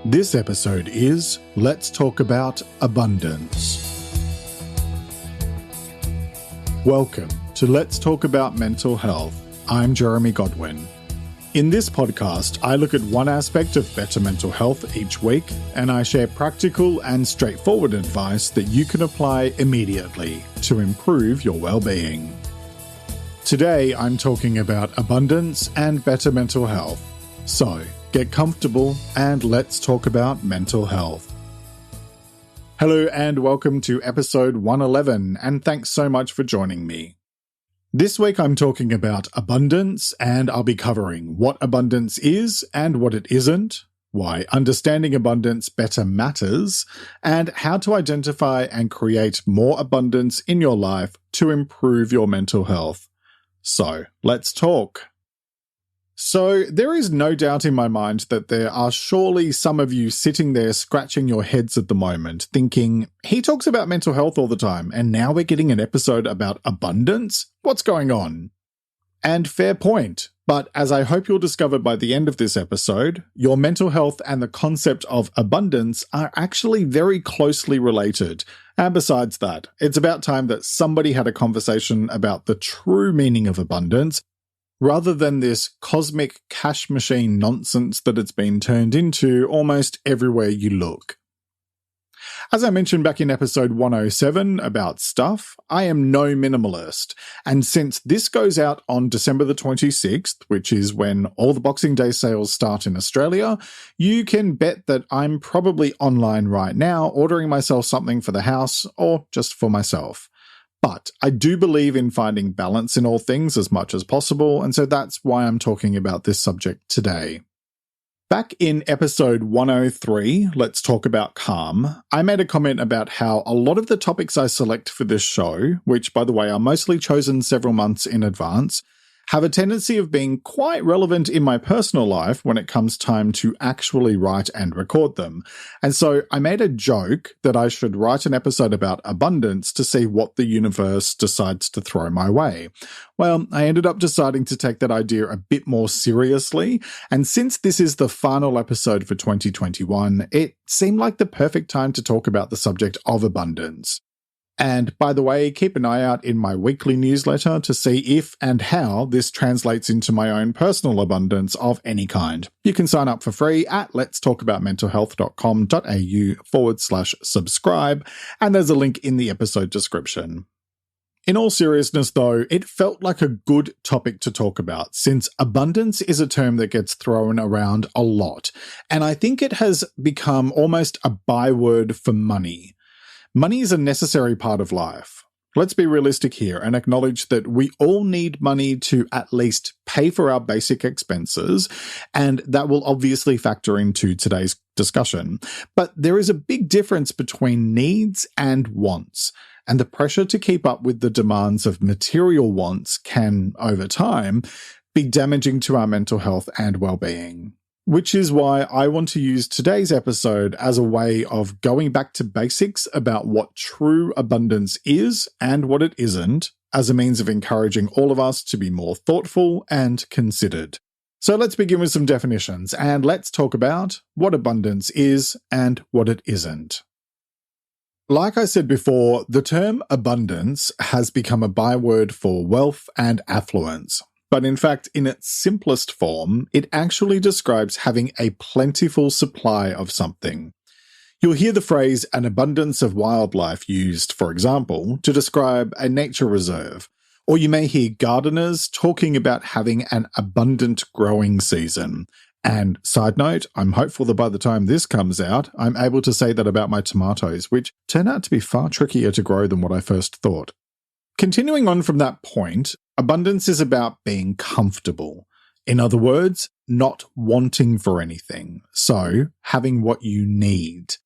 This episode is Let's Talk About Abundance. Welcome to Let's Talk About Mental Health. I'm Jeremy Godwin. In this podcast, I look at one aspect of better mental health each week, and I share practical and straightforward advice that you can apply immediately to improve your well-being. Today, I'm talking about abundance and better mental health. So, get comfortable and let's talk about mental health. Hello and welcome to episode 111, and thanks so much for joining me. This week I'm talking about abundance, and I'll be covering what abundance is and what it isn't, why understanding abundance better matters, and how to identify and create more abundance in your life to improve your mental health. So, let's talk. So, there is no doubt in my mind that there are surely some of you sitting there scratching your heads at the moment, thinking, he talks about mental health all the time, and now we're getting an episode about abundance? What's going on? And fair point, but as I hope you'll discover by the end of this episode, your mental health and the concept of abundance are actually very closely related. And besides that, it's about time that somebody had a conversation about the true meaning of abundance, rather than this cosmic cash machine nonsense that it's been turned into almost everywhere you look. As I mentioned back in episode 107 about stuff, I am no minimalist, and since this goes out on December the 26th, which is when all the Boxing Day sales start in Australia, you can bet that I'm probably online right now ordering myself something for the house or just for myself. But I do believe in finding balance in all things as much as possible, and so that's why I'm talking about this subject today. Back in episode 103, Let's Talk About Calm, I made a comment about how a lot of the topics I select for this show, which by the way are mostly chosen several months in advance, have a tendency of being quite relevant in my personal life when it comes time to actually write and record them. And so I made a joke that I should write an episode about abundance to see what the universe decides to throw my way. Well, I ended up deciding to take that idea a bit more seriously, and since this is the final episode for 2021, it seemed like the perfect time to talk about the subject of abundance. And by the way, keep an eye out in my weekly newsletter to see if and how this translates into my own personal abundance of any kind. You can sign up for free at letstalkaboutmentalhealth.com.au/subscribe, and there's a link in the episode description. In all seriousness though, it felt like a good topic to talk about, since abundance is a term that gets thrown around a lot, and I think it has become almost a byword for money. Money is a necessary part of life. Let's be realistic here and acknowledge that we all need money to at least pay for our basic expenses, and that will obviously factor into today's discussion. But there is a big difference between needs and wants, and the pressure to keep up with the demands of material wants can, over time, be damaging to our mental health and well-being. Which is why I want to use today's episode as a way of going back to basics about what true abundance is and what it isn't, as a means of encouraging all of us to be more thoughtful and considered. So let's begin with some definitions, and let's talk about what abundance is and what it isn't. Like I said before, the term abundance has become a byword for wealth and affluence. But in fact, in its simplest form, it actually describes having a plentiful supply of something. You'll hear the phrase an abundance of wildlife used, for example, to describe a nature reserve. Or you may hear gardeners talking about having an abundant growing season. And side note, I'm hopeful that by the time this comes out, I'm able to say that about my tomatoes, which turn out to be far trickier to grow than what I first thought. Continuing on from that point, abundance is about being comfortable. In other words, not wanting for anything. So, having what you need.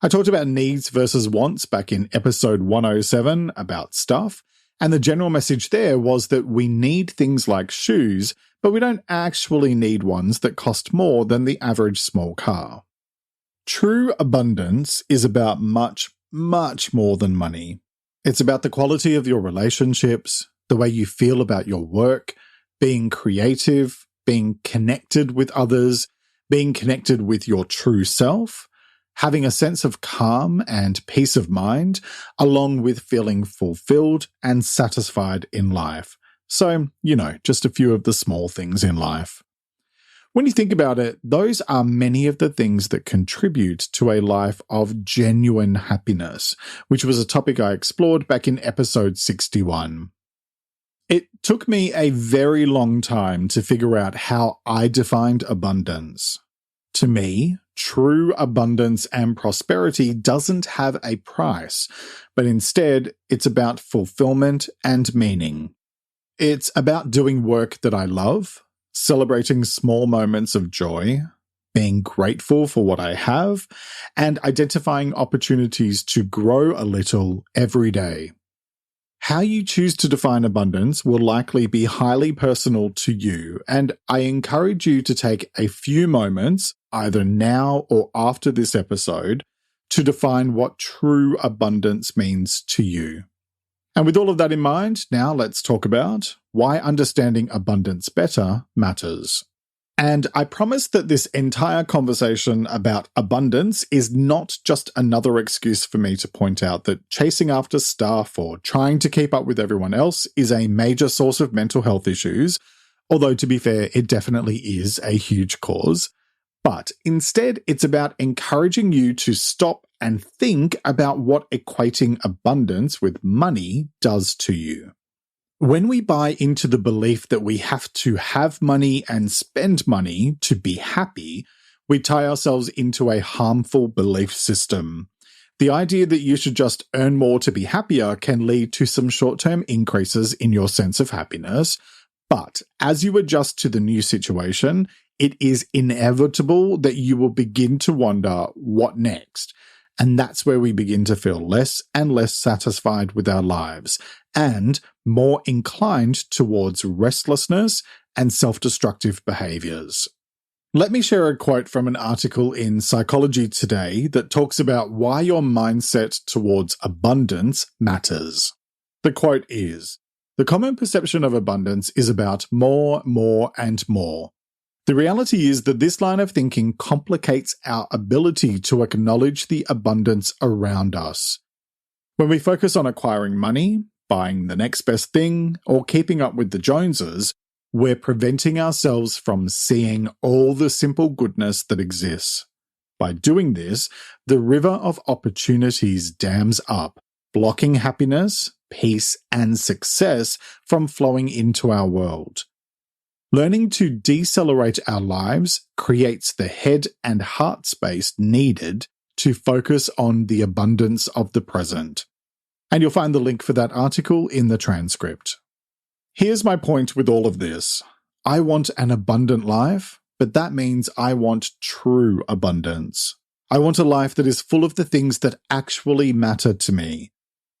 I talked about needs versus wants back in episode 107 about stuff, and the general message there was that we need things like shoes, but we don't actually need ones that cost more than the average small car. True abundance is about much, much more than money. It's about the quality of your relationships, the way you feel about your work, being creative, being connected with others, being connected with your true self, having a sense of calm and peace of mind, along with feeling fulfilled and satisfied in life. So, just a few of the small things in life. When you think about it, those are many of the things that contribute to a life of genuine happiness, which was a topic I explored back in episode 61. It took me a very long time to figure out how I defined abundance. To me, true abundance and prosperity doesn't have a price, but instead it's about fulfillment and meaning. It's about doing work that I love, celebrating small moments of joy, being grateful for what I have, and identifying opportunities to grow a little every day. How you choose to define abundance will likely be highly personal to you, and I encourage you to take a few moments, either now or after this episode, to define what true abundance means to you. And with all of that in mind, now let's talk about why understanding abundance better matters. And I promise that this entire conversation about abundance is not just another excuse for me to point out that chasing after stuff or trying to keep up with everyone else is a major source of mental health issues, although to be fair, it definitely is a huge cause. But instead, it's about encouraging you to stop and think about what equating abundance with money does to you. When we buy into the belief that we have to have money and spend money to be happy, we tie ourselves into a harmful belief system. The idea that you should just earn more to be happier can lead to some short-term increases in your sense of happiness, but as you adjust to the new situation, it is inevitable that you will begin to wonder what next. And that's where we begin to feel less and less satisfied with our lives and more inclined towards restlessness and self-destructive behaviors. Let me share a quote from an article in Psychology Today that talks about why your mindset towards abundance matters. The quote is, "The common perception of abundance is about more, and more. The reality is that this line of thinking complicates our ability to acknowledge the abundance around us. When we focus on acquiring money, buying the next best thing, or keeping up with the Joneses, we're preventing ourselves from seeing all the simple goodness that exists. By doing this, the river of opportunities dams up, blocking happiness, peace, and success from flowing into our world. Learning to decelerate our lives creates the head and heart space needed to focus on the abundance of the present." And you'll find the link for that article in the transcript. Here's my point with all of this. I want an abundant life, but that means I want true abundance. I want a life that is full of the things that actually matter to me.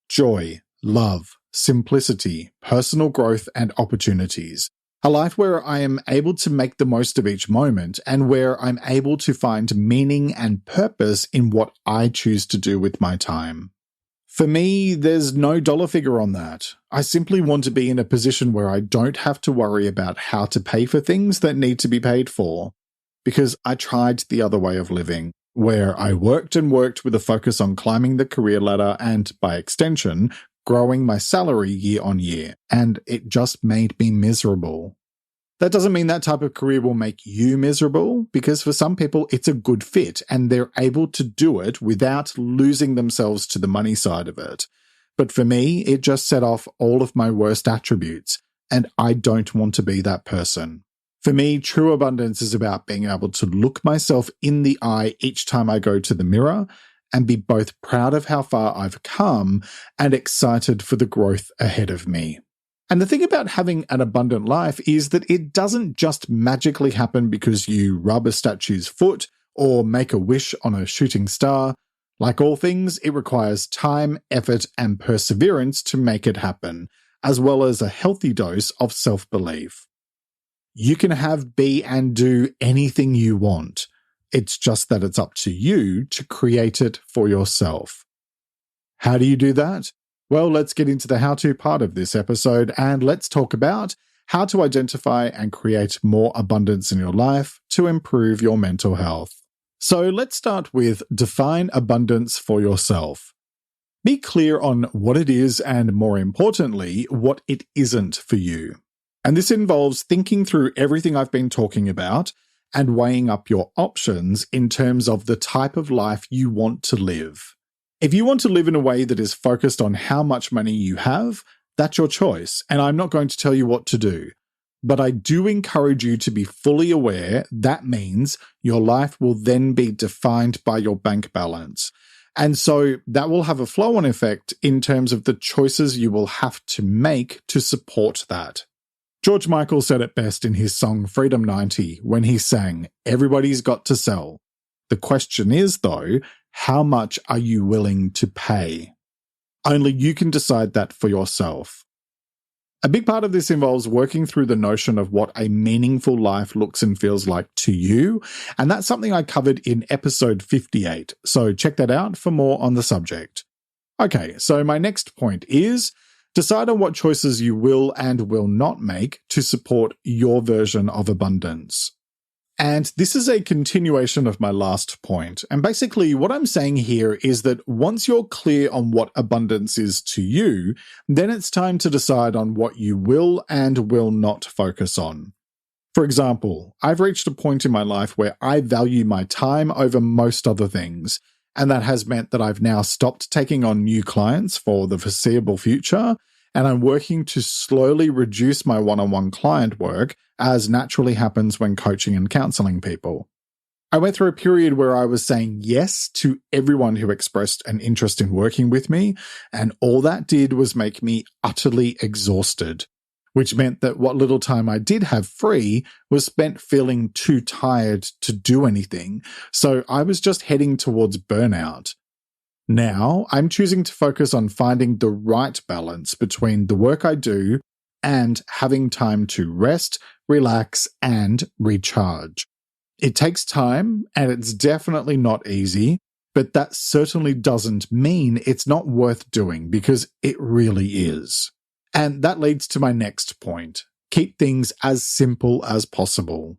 Joy, love, simplicity, personal growth, and opportunities. A life where I am able to make the most of each moment and where I'm able to find meaning and purpose in what I choose to do with my time. For me, there's no dollar figure on that. I simply want to be in a position where I don't have to worry about how to pay for things that need to be paid for. Because I tried the other way of living, where I worked and worked with a focus on climbing the career ladder and, by extension, growing my salary year on year, and it just made me miserable. That doesn't mean that type of career will make you miserable, because for some people it's a good fit and they're able to do it without losing themselves to the money side of it. But for me, it just set off all of my worst attributes, and I don't want to be that person. For me, true abundance is about being able to look myself in the eye each time I go to the mirror and be both proud of how far I've come and excited for the growth ahead of me. And the thing about having an abundant life is that it doesn't just magically happen because you rub a statue's foot or make a wish on a shooting star. Like all things, it requires time, effort, and perseverance to make it happen, as well as a healthy dose of self-belief. You can have, be, and do anything you want. It's just that it's up to you to create it for yourself. How do you do that? Well, let's get into the how-to part of this episode and let's talk about how to identify and create more abundance in your life to improve your mental health. So let's start with define abundance for yourself. Be clear on what it is and, more importantly, what it isn't for you. And this involves thinking through everything I've been talking about and weighing up your options in terms of the type of life you want to live. If you want to live in a way that is focused on how much money you have, that's your choice, and I'm not going to tell you what to do. But I do encourage you to be fully aware that means your life will then be defined by your bank balance. And so that will have a flow-on effect in terms of the choices you will have to make to support that. George Michael said it best in his song Freedom 90 when he sang, "Everybody's got to sell. The question is, though, how much are you willing to pay?" Only you can decide that for yourself. A big part of this involves working through the notion of what a meaningful life looks and feels like to you, and that's something I covered in episode 58, so check that out for more on the subject. Okay, so my next point is decide on what choices you will and will not make to support your version of abundance. And this is a continuation of my last point. And basically what I'm saying here is that once you're clear on what abundance is to you, then it's time to decide on what you will and will not focus on. For example, I've reached a point in my life where I value my time over most other things, and that has meant that I've now stopped taking on new clients for the foreseeable future, and I'm working to slowly reduce my one-on-one client work, as naturally happens when coaching and counseling people. I went through a period where I was saying yes to everyone who expressed an interest in working with me, and all that did was make me utterly exhausted, which meant that what little time I did have free was spent feeling too tired to do anything, so I was just heading towards burnout. Now, I'm choosing to focus on finding the right balance between the work I do and having time to rest, relax, and recharge. It takes time, and it's definitely not easy, but that certainly doesn't mean it's not worth doing, because it really is. And that leads to my next point. Keep things as simple as possible.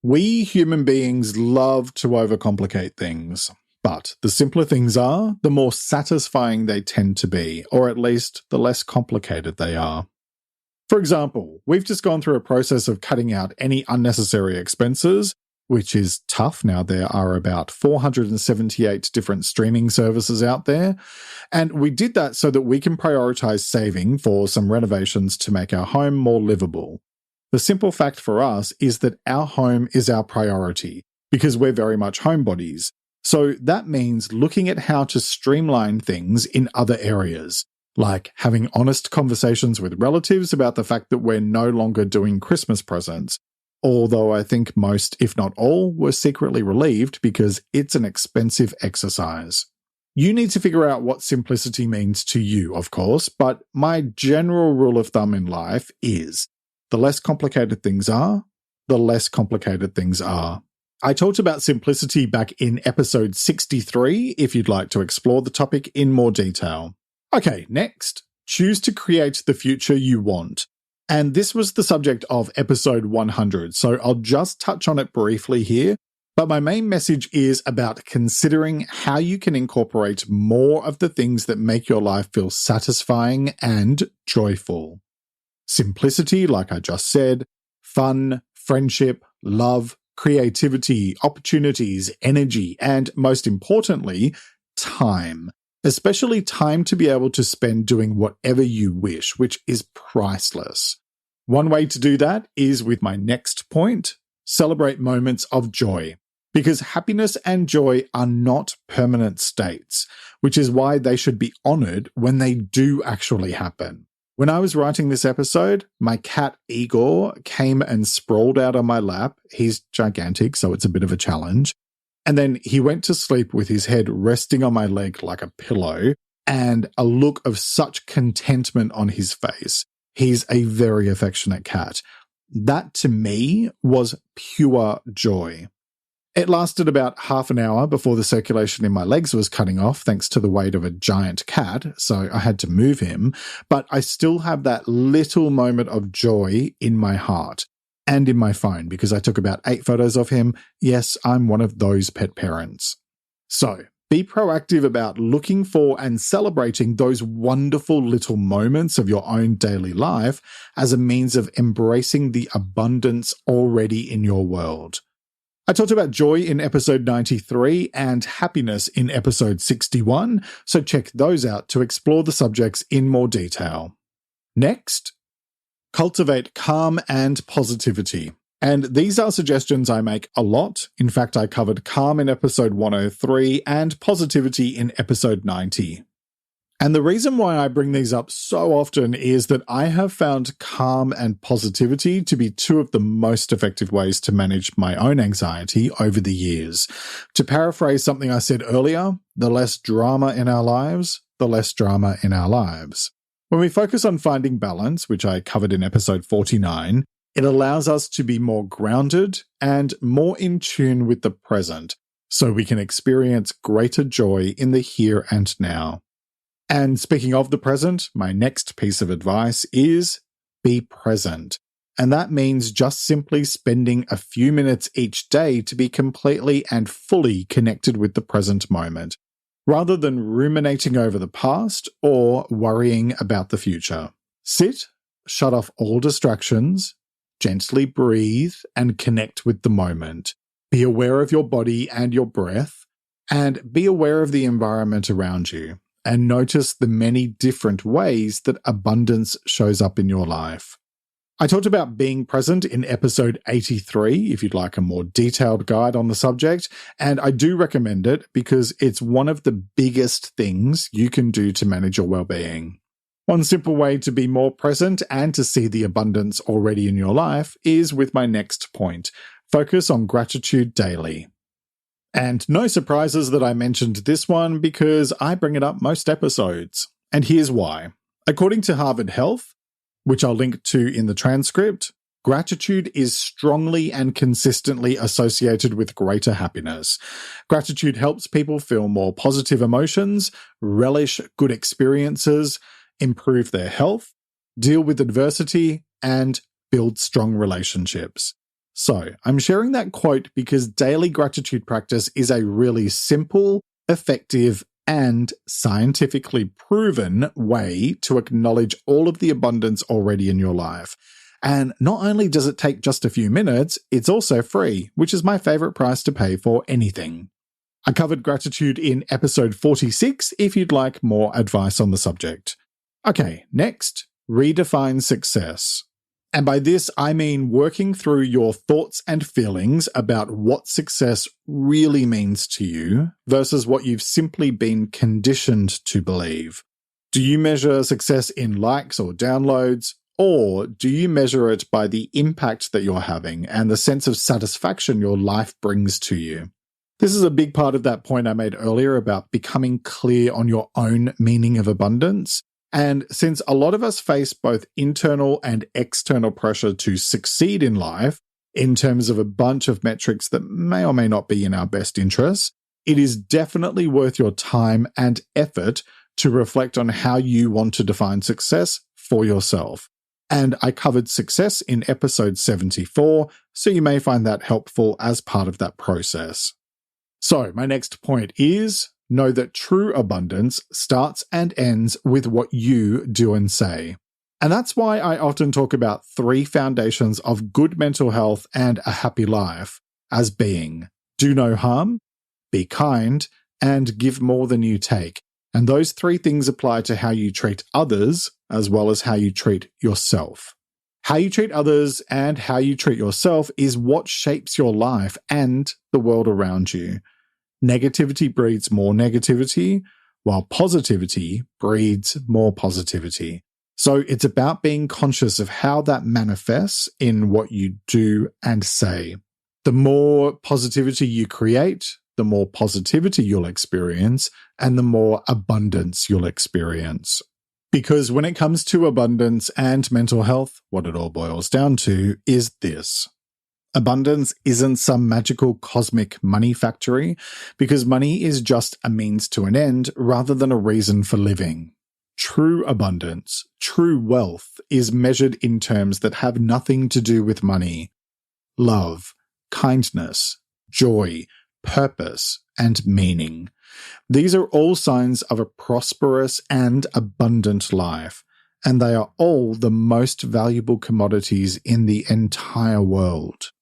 We human beings love to overcomplicate things. But the simpler things are, the more satisfying they tend to be, or at least the less complicated they are. For example, we've just gone through a process of cutting out any unnecessary expenses, which is tough. Now there are about 478 different streaming services out there, and we did that so that we can prioritize saving for some renovations to make our home more livable. The simple fact for us is that our home is our priority, because we're very much homebodies. So that means looking at how to streamline things in other areas, like having honest conversations with relatives about the fact that we're no longer doing Christmas presents, although I think most, if not all, were secretly relieved because it's an expensive exercise. You need to figure out what simplicity means to you, of course, but my general rule of thumb in life is the less complicated things are, the less complicated things are. I talked about simplicity back in episode 63 if you'd like to explore the topic in more detail. Okay, next, choose to create the future you want. And this was the subject of episode 100, so I'll just touch on it briefly here, but my main message is about considering how you can incorporate more of the things that make your life feel satisfying and joyful. Simplicity, like I just said, fun, friendship, love, creativity, opportunities, energy, and most importantly, time. Especially time to be able to spend doing whatever you wish, which is priceless. One way to do that is with my next point, celebrate moments of joy. Because happiness and joy are not permanent states, which is why they should be honored when they do actually happen. When I was writing this episode, my cat Igor came and sprawled out on my lap. He's gigantic, so it's a bit of a challenge. And then he went to sleep with his head resting on my leg like a pillow and a look of such contentment on his face. He's a very affectionate cat. That to me was pure joy. It lasted about half an hour before the circulation in my legs was cutting off thanks to the weight of a giant cat, so I had to move him, but I still have that little moment of joy in my heart and in my phone because I took about 8 photos of him. Yes, I'm one of those pet parents. So, be proactive about looking for and celebrating those wonderful little moments of your own daily life as a means of embracing the abundance already in your world. I talked about joy in episode 93 and happiness in episode 61, so check those out to explore the subjects in more detail. Next, cultivate calm and positivity. And these are suggestions I make a lot. In fact, I covered calm in episode 103 and positivity in episode 90. And the reason why I bring these up so often is that I have found calm and positivity to be 2 of the most effective ways to manage my own anxiety over the years. To paraphrase something I said earlier, the less drama in our lives, the less drama in our lives. When we focus on finding balance, which I covered in episode 49, it allows us to be more grounded and more in tune with the present, so we can experience greater joy in the here and now. And speaking of the present, my next piece of advice is be present. And that means just simply spending a few minutes each day to be completely and fully connected with the present moment, rather than ruminating over the past or worrying about the future. Sit, shut off all distractions, gently breathe, and connect with the moment. Be aware of your body and your breath, and be aware of the environment around you. And notice the many different ways that abundance shows up in your life. I talked about being present in episode 83, if you'd like a more detailed guide on the subject, and I do recommend it because it's one of the biggest things you can do to manage your well-being. One simple way to be more present and to see the abundance already in your life is with my next point: focus on gratitude daily. And no surprises that I mentioned this one because I bring it up most episodes. And here's why. According to Harvard Health, which I'll link to in the transcript, gratitude is strongly and consistently associated with greater happiness. Gratitude helps people feel more positive emotions, relish good experiences, improve their health, deal with adversity, and build strong relationships. So, I'm sharing that quote because daily gratitude practice is a really simple, effective, and scientifically proven way to acknowledge all of the abundance already in your life. And not only does it take just a few minutes, it's also free, which is my favorite price to pay for anything. I covered gratitude in episode 46 if you'd like more advice on the subject. Okay, next, redefine success. And by this, I mean working through your thoughts and feelings about what success really means to you versus what you've simply been conditioned to believe. Do you measure success in likes or downloads, or do you measure it by the impact that you're having and the sense of satisfaction your life brings to you? This is a big part of that point I made earlier about becoming clear on your own meaning of abundance. And since a lot of us face both internal and external pressure to succeed in life, in terms of a bunch of metrics that may or may not be in our best interests, it is definitely worth your time and effort to reflect on how you want to define success for yourself. And I covered success in episode 74, so you may find that helpful as part of that process. So, my next point is: know that true abundance starts and ends with what you do and say. And that's why I often talk about 3 foundations of good mental health and a happy life as being: do no harm, be kind, and give more than you take. And those 3 things apply to how you treat others as well as how you treat yourself. How you treat others and how you treat yourself is what shapes your life and the world around you. Negativity breeds more negativity, while positivity breeds more positivity. So it's about being conscious of how that manifests in what you do and say. The more positivity you create, the more positivity you'll experience, and the more abundance you'll experience. Because when it comes to abundance and mental health, what it all boils down to is this: Abundance isn't some magical cosmic money factory, because money is just a means to an end rather than a reason for living. True abundance, true wealth, is measured in terms that have nothing to do with money. Love, kindness, joy, purpose, and meaning. These are all signs of a prosperous and abundant life, and they are all the most valuable commodities in the entire world.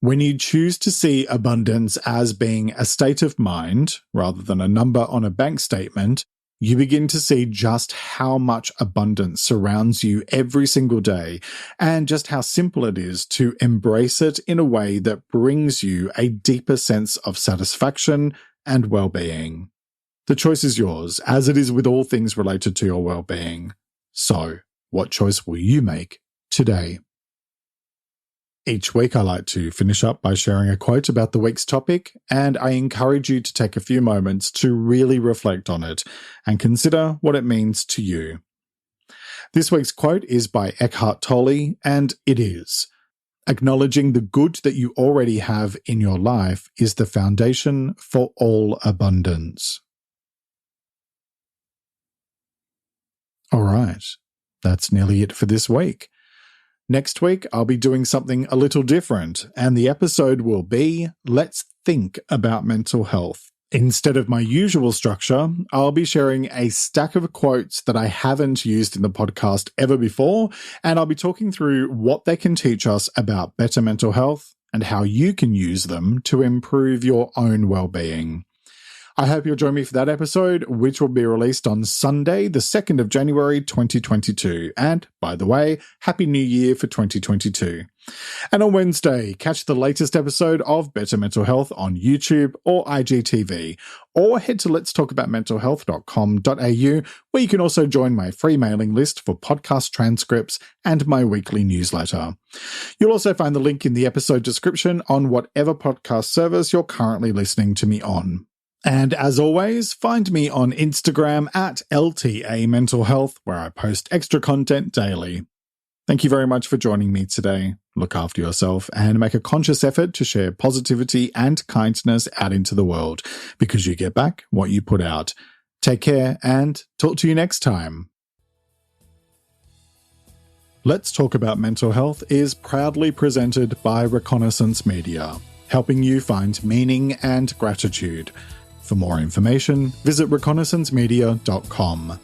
When you choose to see abundance as being a state of mind, rather than a number on a bank statement, you begin to see just how much abundance surrounds you every single day, and just how simple it is to embrace it in a way that brings you a deeper sense of satisfaction and well-being. The choice is yours, as it is with all things related to your well-being. So, what choice will you make today? Each week I like to finish up by sharing a quote about the week's topic, and I encourage you to take a few moments to really reflect on it and consider what it means to you. This week's quote is by Eckhart Tolle, and it is, "Acknowledging the good that you already have in your life is the foundation for all abundance." All right, that's nearly it for this week. Next week, I'll be doing something a little different, and the episode will be Let's Think About Mental Health. Instead of my usual structure, I'll be sharing a stack of quotes that I haven't used in the podcast ever before, and I'll be talking through what they can teach us about better mental health and how you can use them to improve your own well-being. I hope you'll join me for that episode, which will be released on Sunday, the 2nd of January 2022. And, by the way, Happy New Year for 2022. And on Wednesday, catch the latest episode of Better Mental Health on YouTube or IGTV, or head to letstalkaboutmentalhealth.com.au, where you can also join my free mailing list for podcast transcripts and my weekly newsletter. You'll also find the link in the episode description on whatever podcast service you're currently listening to me on. And as always, find me on Instagram at LTA Mental Health, where I post extra content daily. Thank you very much for joining me today. Look after yourself and make a conscious effort to share positivity and kindness out into the world, because you get back what you put out. Take care and talk to you next time. Let's Talk About Mental Health is proudly presented by Reconnaissance Media, helping you find meaning and gratitude. For more information, visit reconnaissancemedia.com.